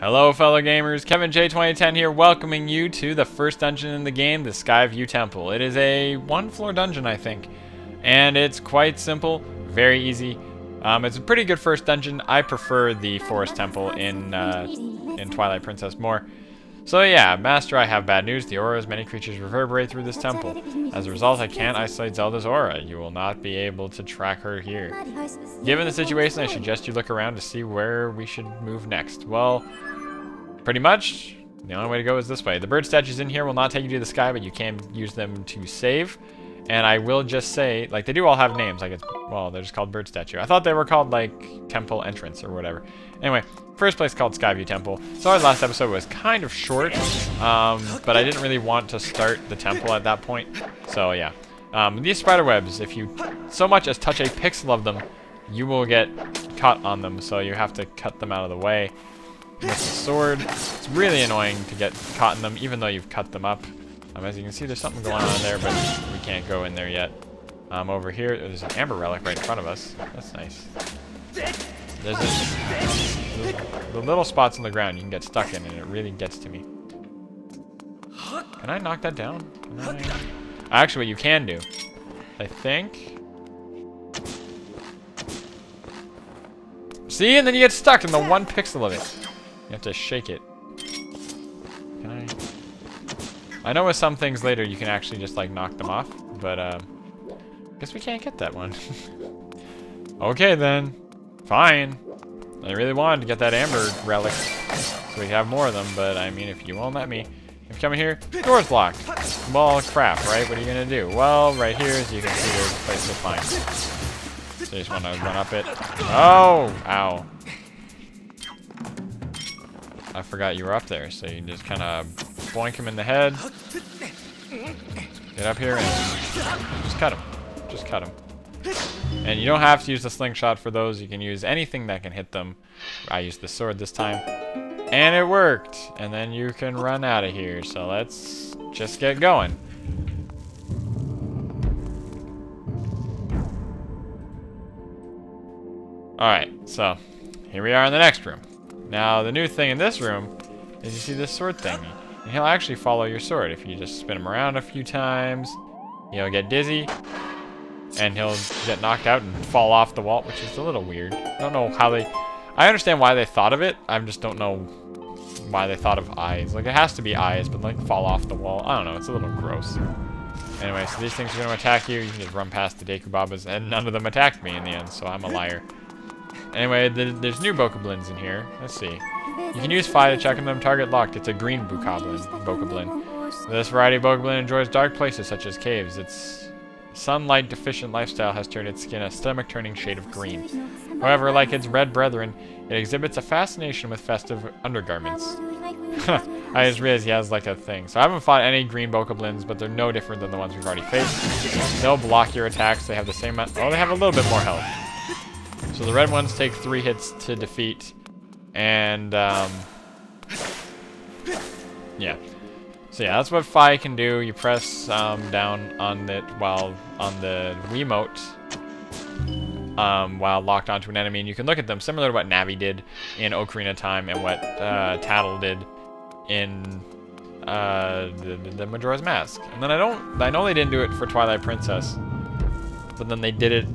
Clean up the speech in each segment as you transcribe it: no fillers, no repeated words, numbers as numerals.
Hello fellow gamers, Kevin J2010 here, welcoming you to the first dungeon in the game, the Skyview Temple. It is a one-floor dungeon, I think, and it's quite simple, very easy. It's a pretty good first dungeon. I prefer the Forest Temple in Twilight Princess more. So yeah, Master, I have bad news. The aura of many creatures reverberate through this temple. As a result, I can't isolate Zelda's aura. You will not be able to track her here. Given the situation, I suggest you look around to see where we should move next. Well, pretty much, the only way to go is this way. The bird statues in here will not take you to the sky, but you can use them to save. And I will just say, like, they do all have names. Like, it's, well, they're just called bird statue. I thought they were called, like, temple entrance or whatever. Anyway, first place called Skyview Temple. Sorry, the last episode was kind of short, but I didn't really want to start the temple at that point. So, yeah. These spider webs, if you so much as touch a pixel of them, you will get caught on them. So you have to cut them out of the way. With the sword, it's really annoying to get caught in them, even though you've cut them up. As you can see, there's something going on there, but we can't go in there yet. Over here, there's an amber relic right in front of us. That's nice. There's the little spots on the ground you can get stuck in, and it really gets to me. Can I knock that down? Actually, what you can do, I think. See, and then you get stuck in the one pixel of it. You have to shake it. Can I know with some things later you can actually just like knock them off, but guess we can't get that one. Okay then, fine. I really wanted to get that amber relic so we have more of them, but I mean, if you won't let me. If you come in here, door's locked. Well, crap, right? What are you gonna do? Well, right here, as you can see, there's a place to find. So you just want to run up it. Oh, ow. I forgot you were up there, so you just kind of boink him in the head. Get up here and just cut him. Just cut him. And you don't have to use the slingshot for those. You can use anything that can hit them. I used the sword this time. And it worked. And then you can run out of here. So let's just get going. Alright, so here we are in the next room. Now, the new thing in this room is you see this sword thingy. And he'll actually follow your sword. If you just spin him around a few times, he'll get dizzy, and he'll get knocked out and fall off the wall, which is a little weird. I don't know how they... I understand why they thought of it. I just don't know why they thought of eyes. Like, it has to be eyes, but, like, fall off the wall. I don't know. It's a little gross. Anyway, so these things are going to attack you. You can just run past the Deku Babas, and none of them attacked me in the end, so I'm a liar. Anyway, there's new Bokoblins in here. Let's see. You can use Phi to check on them. Target locked. It's a green Bokoblin. This variety of Bokoblin enjoys dark places such as caves. Its sunlight deficient lifestyle has turned its skin a stomach-turning shade of green. However, like its red brethren, it exhibits a fascination with festive undergarments. I just realized he has like a thing. So I haven't fought any green Bokoblins, but they're no different than the ones we've already faced. They'll block your attacks. They have the same amount. Oh, they have a little bit more health. So the red ones take 3 hits to defeat, and yeah. So yeah, that's what Phi can do. You press down on it while on the Wiimote while locked onto an enemy, and you can look at them, similar to what Navi did in Ocarina of Time and what Tattle did in the Majora's Mask. And then I know they didn't do it for Twilight Princess, but then they did it.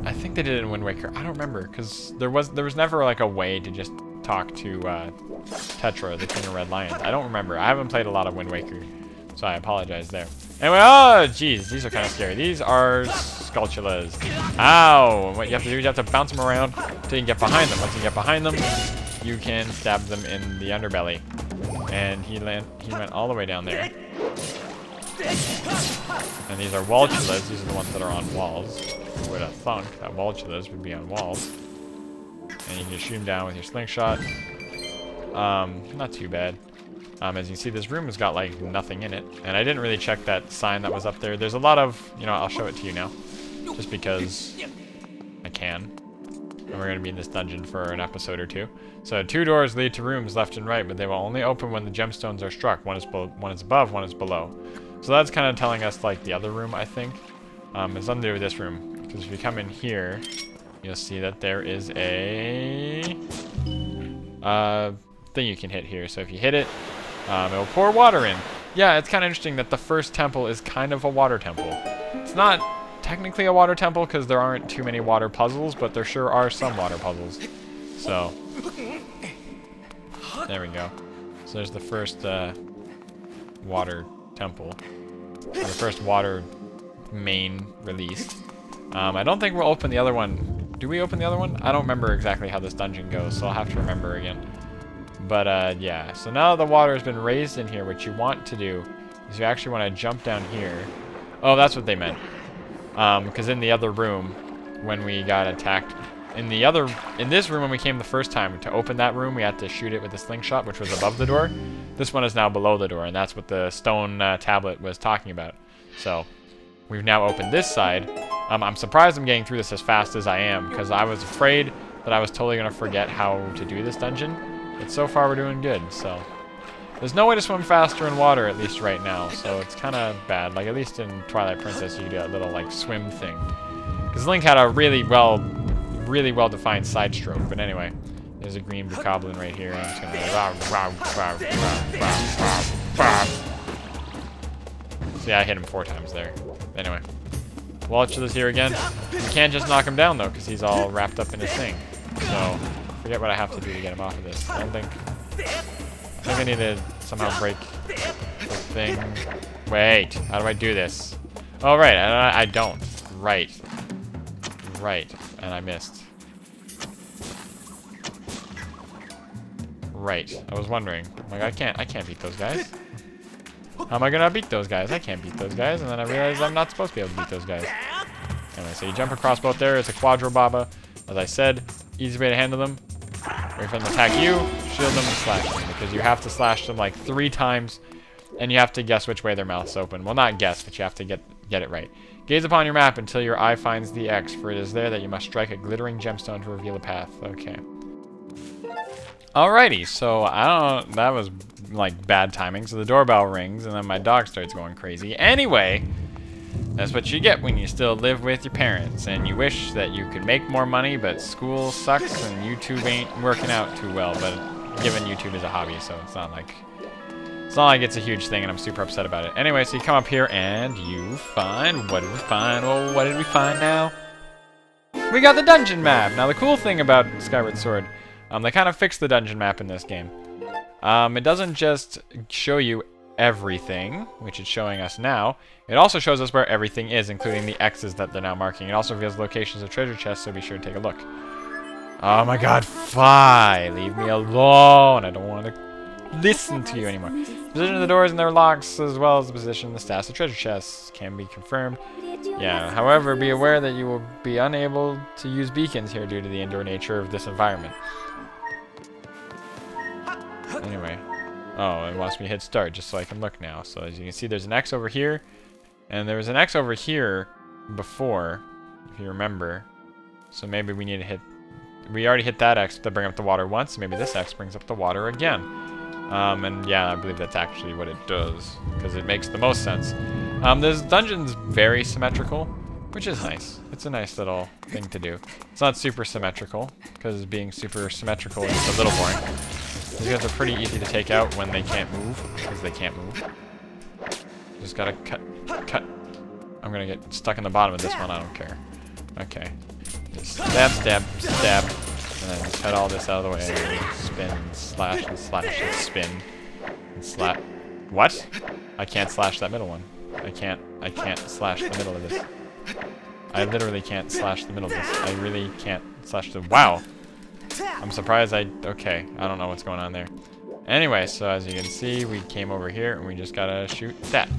I think they did it in Wind Waker. I don't remember, because there was never like a way to just talk to Tetra, the King of Red Lions. I don't remember. I haven't played a lot of Wind Waker, so I apologize there. Anyway, oh jeez, these are kind of scary. These are Skulltulas. Ow! And what you have to do is you have to bounce them around until you can get behind them. Once you get behind them, you can stab them in the underbelly. And he went all the way down there. And these are Walltulas. These are the ones that are on walls. You would have thunk that Walltulas would be on walls. And you can shoot them down with your slingshot. Not too bad. As you can see, this room has got like nothing in it. And I didn't really check that sign that was up there. There's a lot of, you know, I'll show it to you now. Just because I can. And we're going to be in this dungeon for an episode or two. So 2 doors lead to rooms left and right, but they will only open when the gemstones are struck. One is above, one is below. So that's kind of telling us like the other room, I think. It's nothing to do with this room. Because if you come in here, you'll see that there is a thing you can hit here. So if you hit it, it'll pour water in. Yeah, it's kind of interesting that the first temple is kind of a water temple. It's not technically a water temple because there aren't too many water puzzles, but there sure are some water puzzles. So, there we go. So there's the first water temple. Or the first water main released. I don't think we'll open the other one. Do we open the other one? I don't remember exactly how this dungeon goes, so I'll have to remember again. But yeah, so now the water has been raised in here, what you want to do is you actually want to jump down here. Oh, that's what they meant. Because in the other room, when we got attacked, in this room when we came the first time, to open that room, we had to shoot it with a slingshot, which was above the door. This one is now below the door, and that's what the stone tablet was talking about. So, we've now opened this side. I'm surprised I'm getting through this as fast as I am, because I was afraid that I was totally going to forget how to do this dungeon. But so far we're doing good, so. There's no way to swim faster in water, at least right now, so it's kind of bad. Like, at least in Twilight Princess, you get a little, like, swim thing. Because Link had a really well-defined side stroke, but anyway. There's a green bokoblin right here. I'm just gonna see, I hit him 4 times there. Anyway. Walchel is here again. You can't just knock him down, though, because he's all wrapped up in his thing. So, forget what I have to do to get him off of this. I think I need to somehow break the thing. Wait, how do I do this? Oh, right, I don't. Right. Right, and I missed. Right, I was wondering. Like, I can't beat those guys. How am I gonna beat those guys? I can't beat those guys, and then I realized I'm not supposed to be able to beat those guys. Anyway, so you jump across both there. It's a Quadro Baba. As I said, easy way to handle them. Wait for them to attack you, shield them, and slash them. Because you have to slash them like 3 times, and you have to guess which way their mouth's open. Well, not guess, but you have to get it right. Gaze upon your map until your eye finds the X, for it is there that you must strike a glittering gemstone to reveal a path. Okay. Alrighty, so that was like bad timing. So the doorbell rings, and then my dog starts going crazy. Anyway, that's what you get when you still live with your parents, and you wish that you could make more money, but school sucks, and YouTube ain't working out too well. But given YouTube is a hobby, so it's not like it's a huge thing, and I'm super upset about it. Anyway, so you come up here, and you find, what did we find? Well, what did we find now? We got the dungeon map! Now, the cool thing about Skyward Sword, they kind of fixed the dungeon map in this game. It doesn't just show you everything, which it's showing us now. It also shows us where everything is, including the X's that they're now marking. It also reveals locations of treasure chests, so be sure to take a look. Oh my god, fine! Leave me alone! I don't want to listen to you anymore. Position of the doors and their locks, as well as the position of the stash of treasure chests, can be confirmed. Yeah, however, be aware that you will be unable to use beacons here due to the indoor nature of this environment. Anyway. Oh, it wants me to hit start just so I can look now. So as you can see, there's an X over here. And there was an X over here before, if you remember. So maybe we need to hit... We already hit that X to bring up the water once. So maybe this X brings up the water again. And yeah, I believe that's actually what it does. Because it makes the most sense. This dungeon's very symmetrical, which is nice. It's a nice little thing to do. It's not super symmetrical, because being super symmetrical is a little boring. These guys are pretty easy to take out when they can't move, because they can't move. Just gotta cut. I'm gonna get stuck in the bottom of this one, I don't care. Okay. Just stab, stab, stab, and then just cut all this out of the way, and spin, slash, and spin, and slap. What? I can't slash that middle one. I can't slash the middle of this. I literally can't slash the middle of this. I really can't slash the... Wow! I'm surprised okay, I don't know what's going on there. Anyway, so as you can see, we came over here and we just gotta shoot that.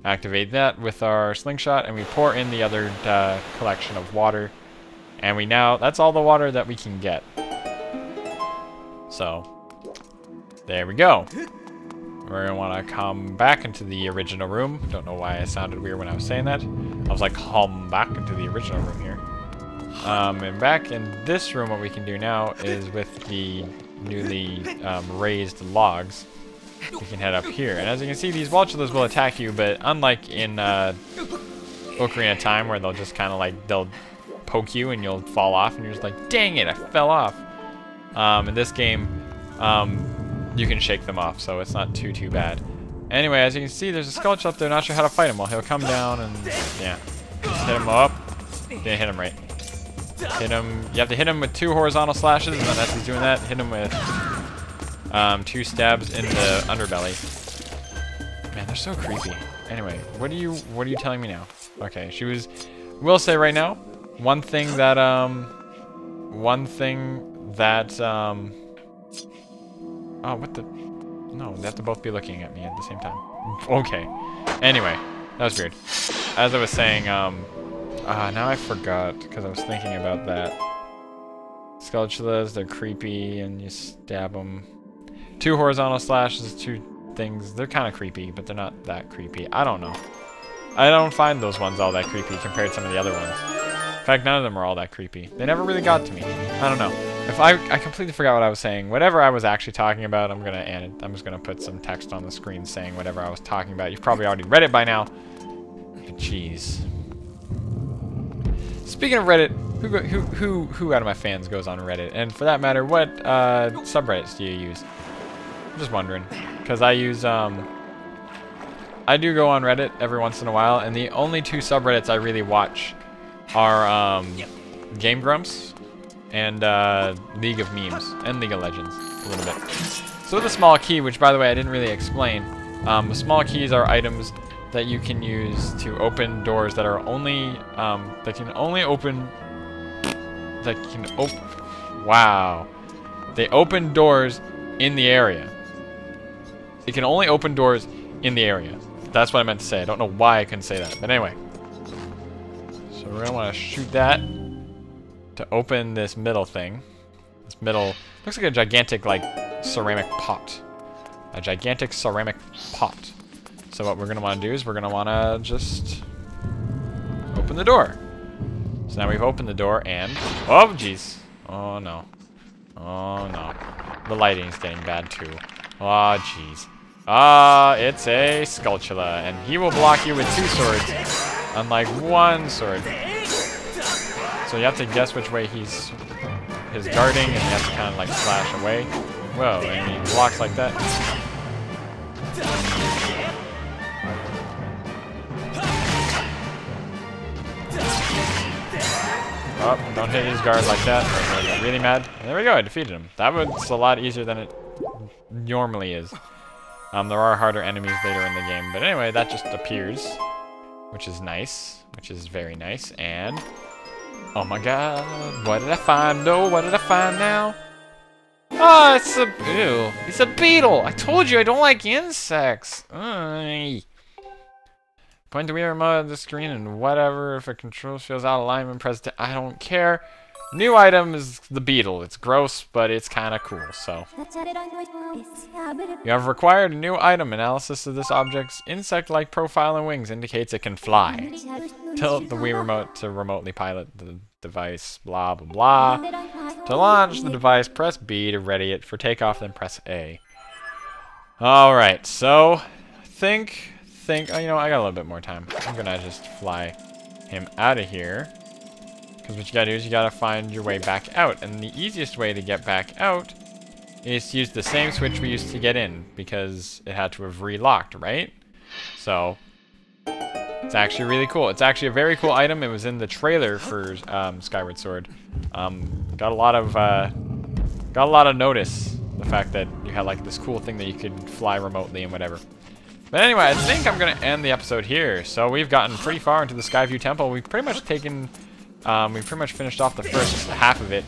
Activate that with our slingshot and we pour in the other collection of water. And we now, that's all the water that we can get. So, there we go. We're gonna wanna come back into the original room. Don't know why it sounded weird when I was saying that. I was like, come back into the original room here. And back in this room, what we can do now is with the newly raised logs, we can head up here. And as you can see, these Walchulas will attack you, but unlike in Ocarina of Time, where they'll just kind of like, they'll poke you and you'll fall off, and you're just like, dang it, I fell off. In this game, you can shake them off, so it's not too bad. Anyway, as you can see, there's a Skelch up there. Not sure how to fight him. Well, he'll come down and yeah, just hit him up. Didn't hit him right. Hit him. You have to hit him with 2 horizontal slashes, and then as he's doing that, hit him with 2 stabs in the underbelly. Man, they're so creepy. Anyway, what are you telling me now? Okay, she was. Will say right now, one thing that oh, what the? No, they have to both be looking at me at the same time. Okay. Anyway, that was weird. As I was saying, now I forgot because I was thinking about that. Skulltulas, they're creepy, and you stab them. 2 horizontal slashes, 2 things. They're kind of creepy, but they're not that creepy. I don't know. I don't find those ones all that creepy compared to some of the other ones. In fact, none of them are all that creepy. They never really got to me. I don't know. If I completely forgot what I was saying. Whatever I was actually talking about, I'm just gonna put some text on the screen saying whatever I was talking about. You've probably already read it by now. But jeez. Speaking of Reddit, who out of my fans goes on Reddit? And for that matter, what subreddits do you use? I'm just wondering, because I use I do go on Reddit every once in a while, and the only 2 subreddits I really watch are Game Grumps and League of Memes and League of Legends a little bit. So with the small key, which by the way I didn't really explain, the small keys are items that you can use to open doors that are only wow. They open doors in the area. It can only open doors in the area. That's what I meant to say. I don't know why I couldn't say that. But anyway. So we're gonna want to shoot that to open this middle thing. This middle looks like a gigantic ceramic pot. A gigantic ceramic pot. So what we're gonna want to do is we're gonna want to just open the door. So now we've opened the door and oh jeez. Oh no. Oh no. The lighting's getting bad too. Oh jeez. It's a Skulltula, and he will block you with 2 swords, unlike 1 sword. So you have to guess which way he's guarding, and you have to kind of slash away. Whoa, and he blocks like that. Oh, don't hit his guard like that. Or he'll get really mad. And there we go, I defeated him. That was a lot easier than it normally is. There are harder enemies later in the game, but anyway, that just appears, which is nice, which is very nice, and oh my god, what did I find? Oh, what did I find now? Oh, it's a ew, it's a beetle. I told you I don't like insects. Point the Wii remote at the screen and whatever. If a control feels out of alignment, press it. I don't care. New item is the beetle. It's gross, but it's kind of cool, so. You have required a new item. Analysis of this object's insect-like profile and wings indicates it can fly. Tilt the Wii remote to remotely pilot the device, blah, blah, blah. To launch the device, press B to ready it for takeoff, then press A. Alright, so, think, oh, you know, I got a little bit more time. I'm gonna just fly him out of here. Because what you gotta do is you gotta find your way back out. And the easiest way to get back out is to use the same switch we used to get in, because it had to have relocked, right? So, it's actually really cool. It's actually a very cool item. It was in the trailer for Skyward Sword. Got a lot of notice, the fact that you had this cool thing that you could fly remotely and whatever. But anyway, I think I'm gonna end the episode here. So we've gotten pretty far into the Skyview Temple. We've pretty much finished off the first half of it.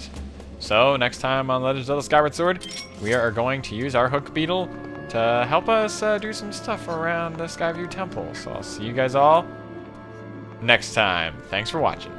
So next time on Legend of Zelda Skyward Sword, we are going to use our hook beetle to help us do some stuff around the Skyview Temple. So I'll see you guys all next time. Thanks for watching.